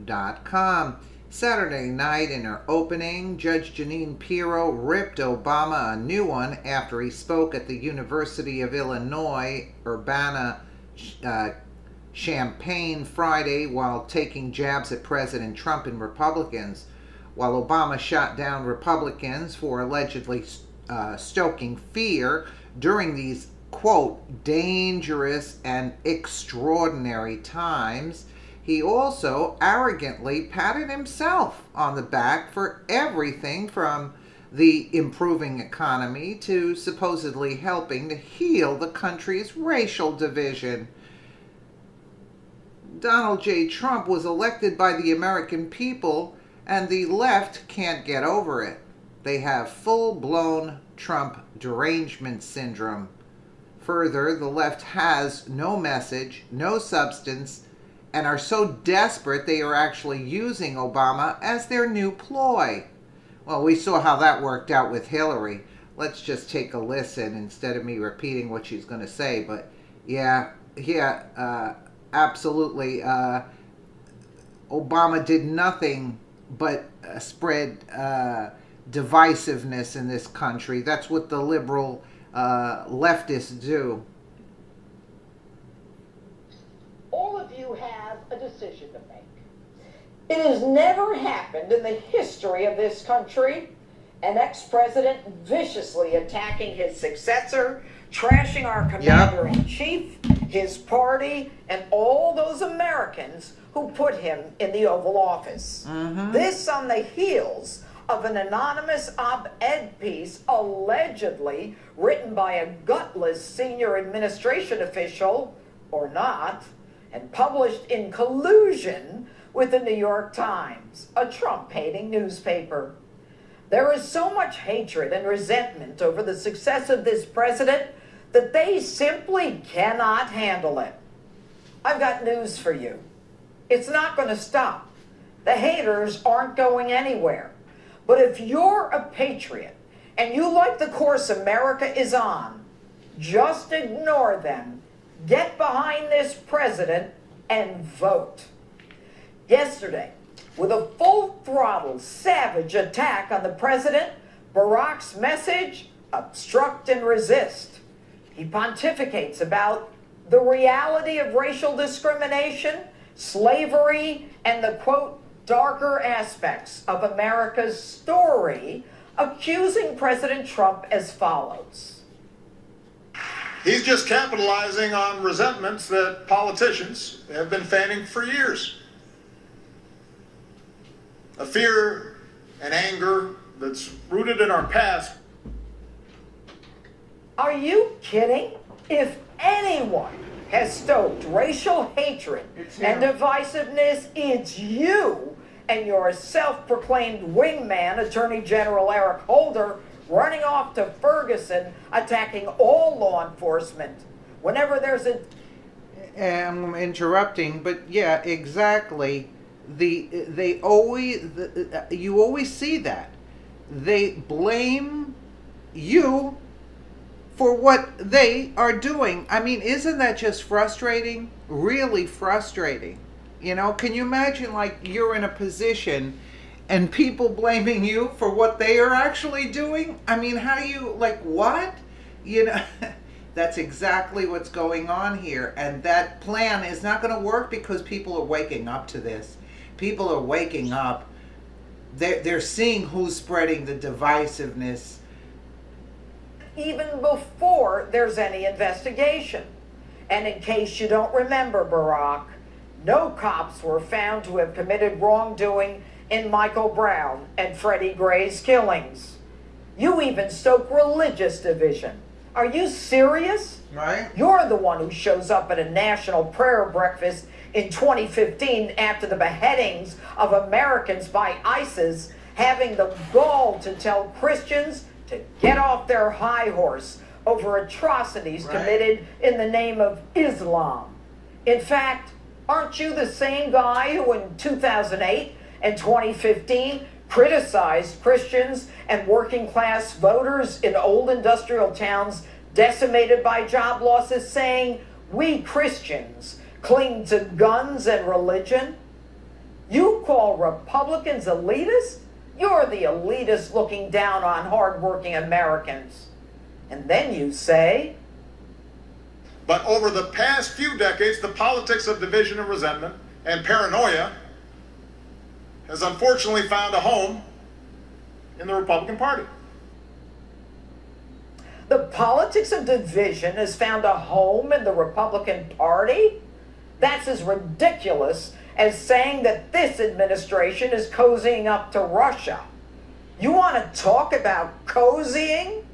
MSHAH.com. Saturday night in her opening, Judge Jeannine ripped Obama a new one after he spoke at the University of Illinois, Urbana-Champaign Friday while taking jabs at President Trump and Republicans. While Obama shot down Republicans for allegedly stoking fear during these, quote, dangerous and extraordinary times, he also arrogantly patted himself on the back for everything from the improving economy to supposedly helping to heal the country's racial division. Donald J. Trump was elected by the American people, and the left can't get over it. They have full-blown Trump derangement syndrome. Further, the left has no message, no substance, and are so desperate they are actually using Obama as their new ploy. Well, we saw how that worked out with Hillary. Let's just take a listen instead of me repeating what she's going to say. But absolutely. Obama did nothing but spread divisiveness in this country. That's what the liberal leftists do. All of you have a decision to make. It has never happened in the history of this country. An ex-president viciously attacking his successor, trashing our commander-in-chief, his party, and all those Americans who put him in the Oval Office. This on the heels of an anonymous op-ed piece allegedly written by a gutless senior administration official, or not, and published in collusion with the New York Times, a Trump-hating newspaper. There is so much hatred and resentment over the success of this president that they simply cannot handle it. I've got news for you. It's not going to stop. The haters aren't going anywhere. But if you're a patriot and you like the course America is on, just ignore them. Get behind this president and vote. Yesterday, with a full-throttle, savage attack on the president, Barack's message, obstruct and resist. He pontificates about the reality of racial discrimination, slavery, and the, quote, darker aspects of America's story, accusing President Trump as follows. He's just capitalizing on resentments that politicians have been fanning for years. A fear and anger that's rooted in our past. Are you kidding? If anyone has stoked racial hatred and divisiveness, it's you and your self-proclaimed wingman, Attorney General Eric Holder, running off to Ferguson, attacking all law enforcement. Whenever there's a... I'm interrupting, but yeah, exactly. You always see that. They blame you for what they are doing. I mean, isn't that just frustrating? Really frustrating. You know, can you imagine, like, you're in a position and people blaming you for what they are actually doing? I mean, how do you, like, what? You know, that's exactly what's going on here. And that plan is not going to work because people are waking up to this. People are waking up. They're seeing who's spreading the divisiveness. Even before there's any investigation. And in case you don't remember, Barack, no cops were found to have committed wrongdoing in Michael Brown and Freddie Gray's killings. You even stoke religious division. Are you serious? Right. You're the one who shows up at a national prayer breakfast in 2015 after the beheadings of Americans by ISIS, having the gall to tell Christians to get off their high horse over atrocities committed in the name of Islam. In fact, aren't you the same guy who in 2008 and 2015 criticized Christians and working class voters in old industrial towns decimated by job losses, saying, "We Christians cling to guns and religion"? You You call Republicans elitist? You're the elitist looking down on hardworking Americans. And then you say, but over the past few decades, the politics of division and resentment and paranoia has unfortunately found a home in the Republican Party. the politics of division has found a home in the Republican Party? That's as ridiculous as saying that this administration is cozying up to Russia. You want to talk about cozying?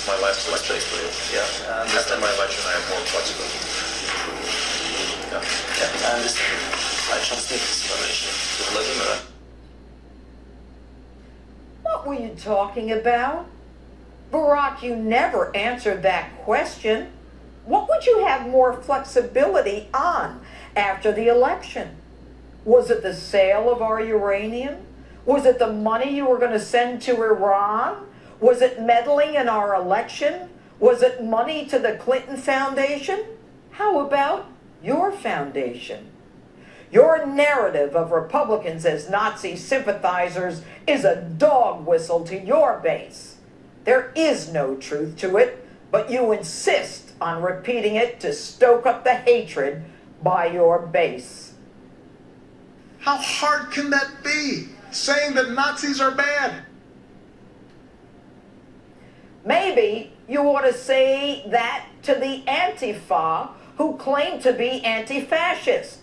My last place, please. Yeah, after my election, I have more flexibility. Yeah, I understand. I transmit this information to Vladimir. What were you talking about? Barack, you never answered that question. What would you have more flexibility on after the election? Was it the sale of our uranium? Was it the money you were going to send to Iran? Was it meddling in our election? Was it money to the Clinton Foundation? How about your foundation? Your narrative of Republicans as Nazi sympathizers is a dog whistle to your base. There is no truth to it, but you insist on repeating it to stoke up the hatred by your base. How hard can that be? Saying that Nazis are bad. Maybe you ought to say that to the Antifa who claim to be anti-fascist.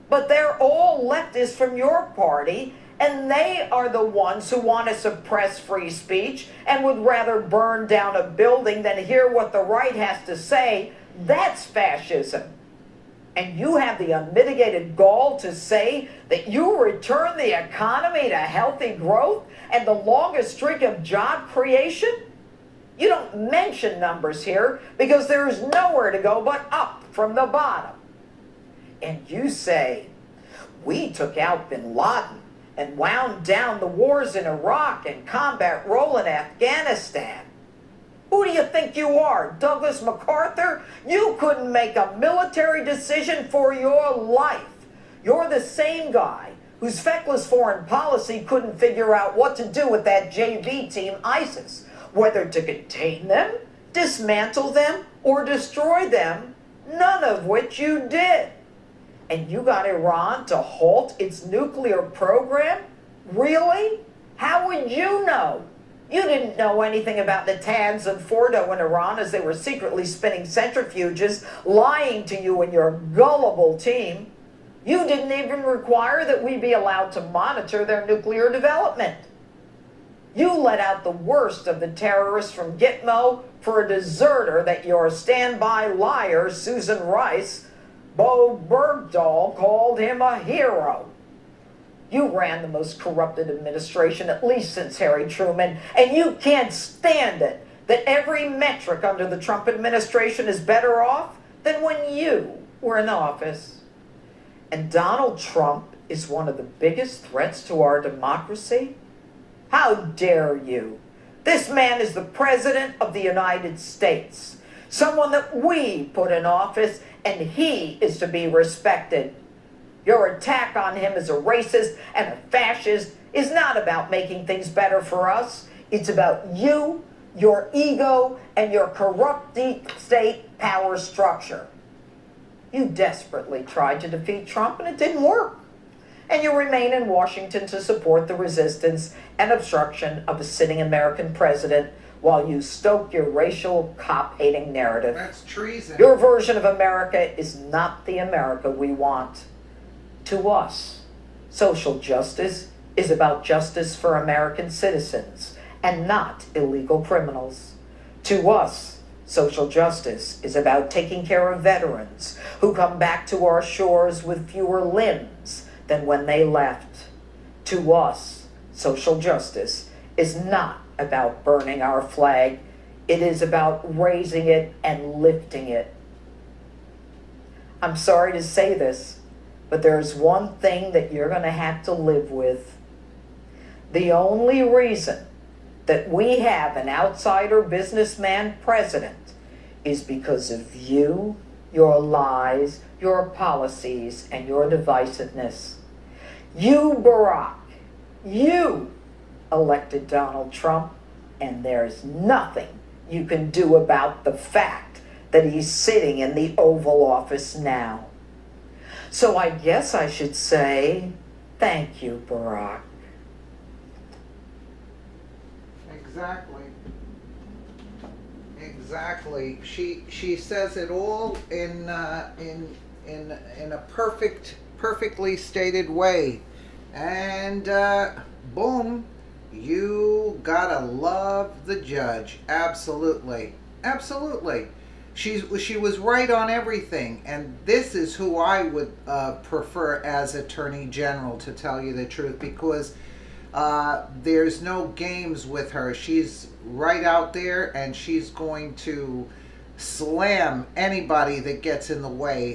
But they're all leftists from your party, and they are the ones who want to suppress free speech and would rather burn down a building than hear what the right has to say. That's fascism. And you have the unmitigated gall to say that you return the economy to healthy growth and the longest streak of job creation? You don't mention numbers here because there is nowhere to go but up from the bottom. And you say, we took out bin Laden and wound down the wars in Iraq and combat role in Afghanistan. Who do you think you are, Douglas MacArthur? You couldn't make a military decision for your life. You're the same guy whose feckless foreign policy couldn't figure out what to do with that JV team ISIS, whether to contain them, dismantle them, or destroy them, none of which you did. And you got Iran to halt its nuclear program? Really? How would you know? You didn't know anything about the Tads and Fordo in Iran as they were secretly spinning centrifuges, lying to you and your gullible team. You didn't even require that we be allowed to monitor their nuclear development. You let out the worst of the terrorists from Gitmo for a deserter that your standby liar, Susan Rice, Bo Bergdahl, called him a hero. You ran the most corrupted administration, at least since Harry Truman, and you can't stand it that every metric under the Trump administration is better off than when you were in office. And Donald Trump is one of the biggest threats to our democracy? How dare you? This man is the President of the United States, someone that we put in office, and he is to be respected. Your attack on him as a racist and a fascist is not about making things better for us. It's about you, your ego, and your corrupt deep state power structure. You desperately tried to defeat Trump and it didn't work. And you remain in Washington to support the resistance and obstruction of a sitting American president while you stoke your racial cop-hating narrative. That's treason. Your version of America is not the America we want. To us, social justice is about justice for American citizens and not illegal criminals. To us, social justice is about taking care of veterans who come back to our shores with fewer limbs than when they left. To us, social justice is not about burning our flag. It is about raising it and lifting it. I'm sorry to say this, but there's one thing that you're going to have to live with. The only reason that we have an outsider businessman president is because of you, your lies, your policies, and your divisiveness. You, Barack, you elected Donald Trump, and there's nothing you can do about the fact that he's sitting in the Oval Office now. So I guess I should say, thank you, Barack. Exactly. Exactly. She says it all in a perfectly stated way, and boom, you gotta love the judge. Absolutely, absolutely. She was right on everything, and this is who I would prefer as Attorney General, to tell you the truth, because there's no games with her. She's right out there, and she's going to slam anybody that gets in the way.